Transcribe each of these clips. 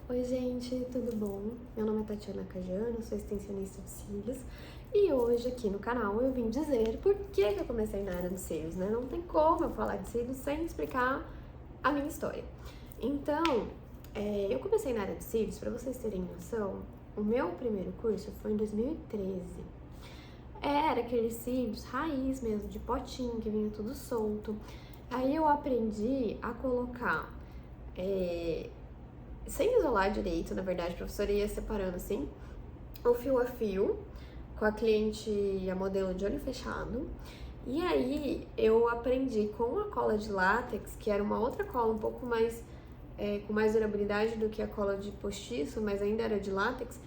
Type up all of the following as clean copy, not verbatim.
Oi gente, tudo bom? Meu nome é Tatiana Cajano, sou extensionista de cílios e hoje aqui no canal eu vim dizer por que eu comecei na área dos cílios, né? Não tem como eu falar de cílios sem explicar a minha história. Então, eu comecei na área de cílios, para vocês terem noção, o meu primeiro curso foi em 2013. Era aqueles cílios raiz mesmo, de potinho, que vinha tudo solto. Aí eu aprendi a colocar... sem isolar direito, na verdade, a professora ia separando assim, o fio a fio, com a cliente e a modelo de olho fechado. E aí eu aprendi com a cola de látex, que era uma outra cola um pouco mais, com mais durabilidade do que a cola de postiço, mas ainda era de látex.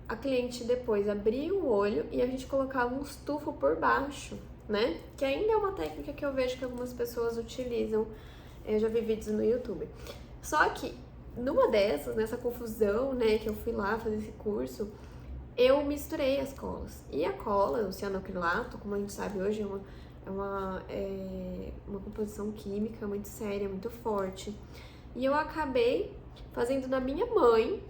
A cliente depois abria o olho e a gente colocava um estufo por baixo, né? Que ainda é uma técnica que eu vejo que algumas pessoas utilizam. Eu já vi vídeos no YouTube. Só que numa dessas, nessa confusão, né, que eu fui lá fazer esse curso, eu misturei as colas. E a cola, o cianoacrilato, como a gente sabe hoje, é uma composição química muito séria, muito forte. E eu acabei fazendo na minha mãe,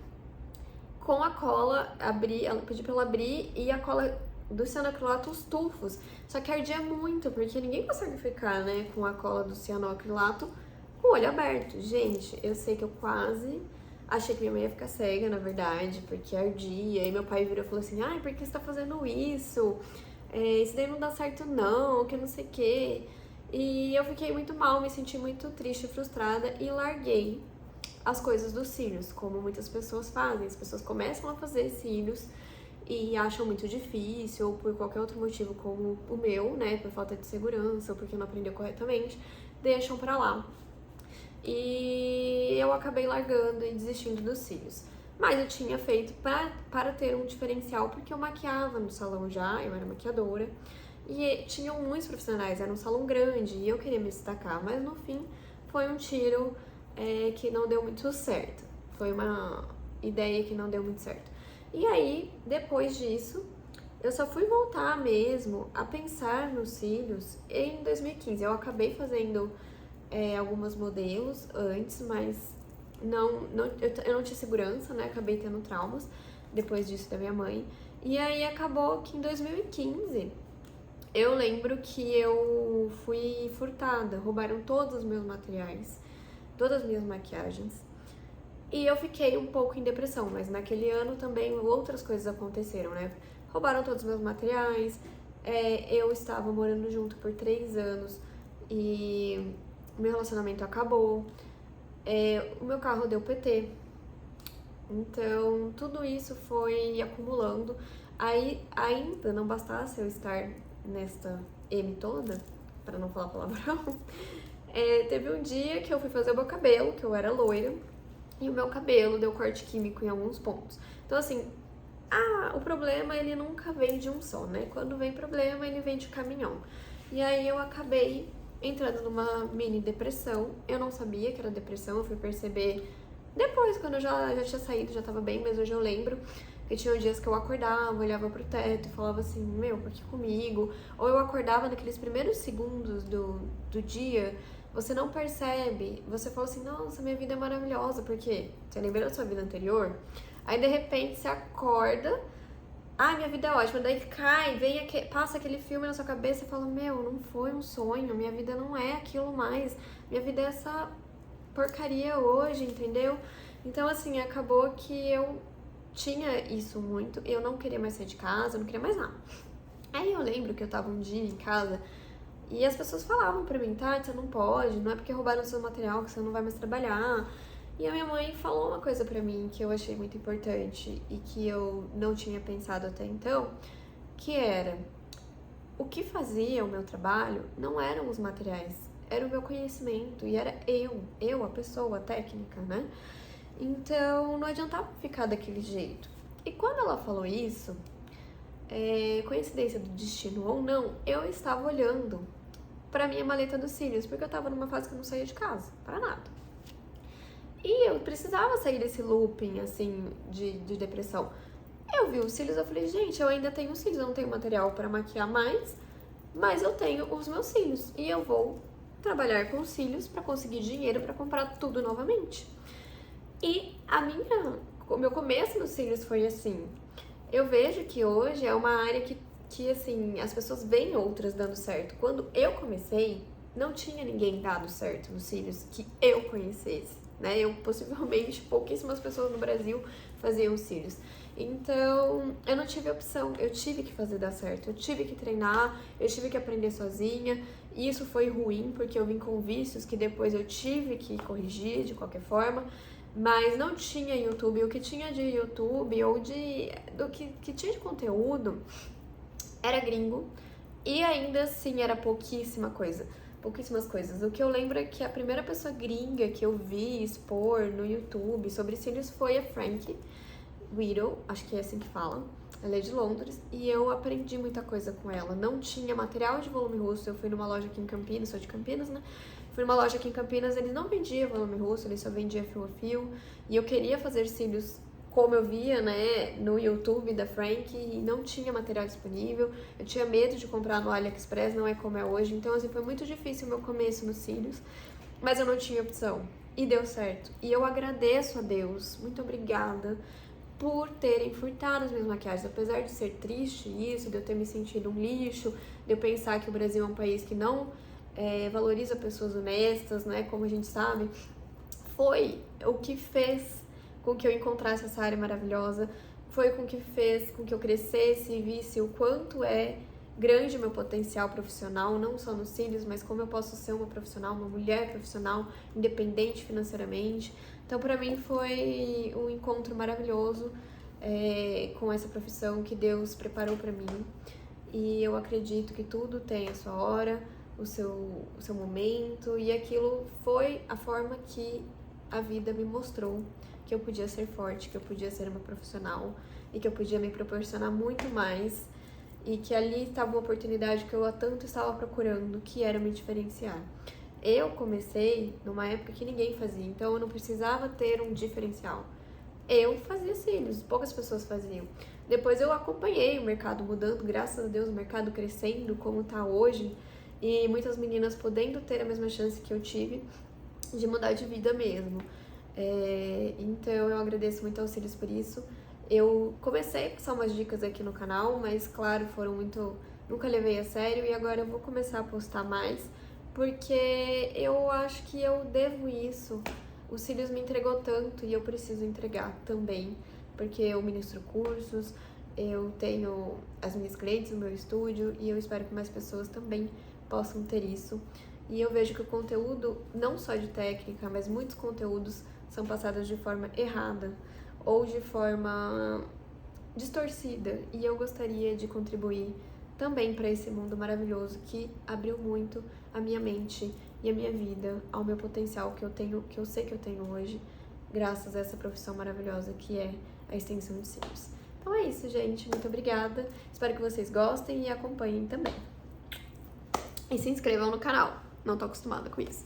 com a cola, ela pediu pra ela abrir, e a cola do cianoacrilato, os tufos. Só que ardia muito, porque ninguém consegue ficar, né, com a cola do cianoacrilato com o olho aberto. Gente, eu sei que eu quase achei que minha mãe ia ficar cega, na verdade, porque ardia. E meu pai virou e falou assim, ai, por que você tá fazendo isso? Isso daí não dá certo não, que não sei o quê. E eu fiquei muito mal, me senti muito triste, frustrada e larguei as coisas dos cílios, como muitas pessoas fazem. As pessoas começam a fazer cílios e acham muito difícil, ou por qualquer outro motivo, como o meu, né, por falta de segurança, ou porque não aprendeu corretamente, deixam pra lá. E eu acabei largando e desistindo dos cílios. Mas eu tinha feito para ter um diferencial, porque eu maquiava no salão já, eu era maquiadora, e tinham muitos profissionais, era um salão grande, e eu queria me destacar, mas no fim foi um tiro que não deu muito certo. Foi uma ideia que não deu muito certo. E aí, depois disso, eu só fui voltar mesmo a pensar nos cílios em 2015. Eu acabei fazendo alguns modelos antes, mas eu não tinha segurança, né? Acabei tendo traumas depois disso da minha mãe. E aí acabou que em 2015 eu lembro que eu fui furtada, roubaram todos os meus materiais, todas as minhas maquiagens. E eu fiquei um pouco em depressão, mas naquele ano também outras coisas aconteceram, né? Roubaram todos os meus materiais, eu estava morando junto por 3 anos e meu relacionamento acabou, o meu carro deu PT. Então, tudo isso foi acumulando. Aí, ainda não bastasse eu estar nesta M toda, para não falar palavrão, teve um dia que eu fui fazer o meu cabelo, que eu era loira, e o meu cabelo deu corte químico em alguns pontos. Então, assim, o problema, ele nunca vem de um só, né? Quando vem problema, ele vem de caminhão. E aí eu acabei entrando numa mini depressão. Eu não sabia que era depressão, eu fui perceber depois, quando eu já tinha saído, já tava bem, mas hoje eu lembro que tinha dias que eu acordava, olhava pro teto e falava assim, meu, por que comigo? Ou eu acordava naqueles primeiros segundos do dia, você não percebe, você fala assim, nossa, minha vida é maravilhosa, porque você lembra da sua vida anterior? Aí, de repente, você acorda, minha vida é ótima, daí cai, passa aquele filme na sua cabeça e fala, meu, não foi um sonho, minha vida não é aquilo mais, minha vida é essa porcaria hoje, entendeu? Então, assim, acabou que eu tinha isso muito, eu não queria mais sair de casa, eu não queria mais nada. Aí eu lembro que eu tava um dia em casa e as pessoas falavam pra mim, tá, você não pode, não é porque roubaram o seu material que você não vai mais trabalhar. E a minha mãe falou uma coisa pra mim que eu achei muito importante e que eu não tinha pensado até então, que era, o que fazia o meu trabalho não eram os materiais, era o meu conhecimento e era eu, a pessoa, a técnica, né? Então não adiantava ficar daquele jeito. E quando ela falou isso, coincidência do destino ou não, eu estava olhando pra minha maleta dos cílios, porque eu tava numa fase que eu não saía de casa, pra nada. E eu precisava sair desse looping, assim, de depressão. Eu vi os cílios, eu falei, gente, eu ainda tenho cílios, eu não tenho material pra maquiar mais, mas eu tenho os meus cílios. E eu vou trabalhar com os cílios pra conseguir dinheiro pra comprar tudo novamente. E o meu começo nos cílios foi assim. Eu vejo que hoje é uma área que assim, as pessoas veem outras dando certo. Quando eu comecei, não tinha ninguém dado certo nos cílios que eu conhecesse, né? Possivelmente, pouquíssimas pessoas no Brasil faziam cílios. Então, eu não tive opção, eu tive que fazer dar certo, eu tive que treinar, eu tive que aprender sozinha. E isso foi ruim, porque eu vim com vícios que depois eu tive que corrigir de qualquer forma. Mas não tinha YouTube. O que tinha de YouTube ou do que tinha de conteúdo era gringo. E ainda assim era pouquíssimas coisas. O que eu lembro é que a primeira pessoa gringa que eu vi expor no YouTube sobre cílios foi a Frankie Whittle, acho que é assim que fala. Ela é de Londres e eu aprendi muita coisa com ela. Não tinha material de volume russo. Eu fui numa loja aqui em Campinas, sou de Campinas, né? Fui numa loja aqui em Campinas, eles não vendiam volume russo, eles só vendiam fio a fio. E eu queria fazer cílios como eu via, né, no YouTube da Frank, e não tinha material disponível. Eu tinha medo de comprar no AliExpress, não é como é hoje. Então, assim, foi muito difícil o meu começo nos cílios, mas eu não tinha opção. E deu certo. E eu agradeço a Deus, muito obrigada, por terem furtado as minhas maquiagens. Apesar de ser triste isso, de eu ter me sentido um lixo, de eu pensar que o Brasil é um país que não valoriza pessoas honestas, né, como a gente sabe, foi o que fez com que eu encontrasse essa área maravilhosa, foi com que fez com que eu crescesse e visse o quanto é grande o meu potencial profissional, não só nos cílios, mas como eu posso ser uma profissional, uma mulher profissional, independente financeiramente. Então, para mim, foi um encontro maravilhoso com essa profissão que Deus preparou para mim. E eu acredito que tudo tem a sua hora, o seu momento, e aquilo foi a forma que a vida me mostrou que eu podia ser forte, que eu podia ser uma profissional e que eu podia me proporcionar muito mais, e que ali estava uma oportunidade que eu há tanto estava procurando, que era me diferenciar. Eu comecei numa época que ninguém fazia, então eu não precisava ter um diferencial. Eu fazia cílios, poucas pessoas faziam. Depois eu acompanhei o mercado mudando, graças a Deus, o mercado crescendo como está hoje, e muitas meninas podendo ter a mesma chance que eu tive de mudar de vida mesmo. Então eu agradeço muito aos cílios por isso. Eu comecei a passar umas dicas aqui no canal, mas claro, foram muito... nunca levei a sério, e agora eu vou começar a postar mais, porque eu acho que eu devo isso. Os cílios me entregou tanto e eu preciso entregar também, porque eu ministro cursos, eu tenho as minhas clientes no meu estúdio e eu espero que mais pessoas também possam ter isso. E eu vejo que o conteúdo, não só de técnica, mas muitos conteúdos são passados de forma errada ou de forma distorcida. E eu gostaria de contribuir também para esse mundo maravilhoso que abriu muito a minha mente e a minha vida, ao meu potencial que eu sei que eu tenho hoje, graças a essa profissão maravilhosa que é a extensão de cílios. Então é isso, gente. Muito obrigada. Espero que vocês gostem e acompanhem também. E se inscrevam no canal. Não tô acostumada com isso.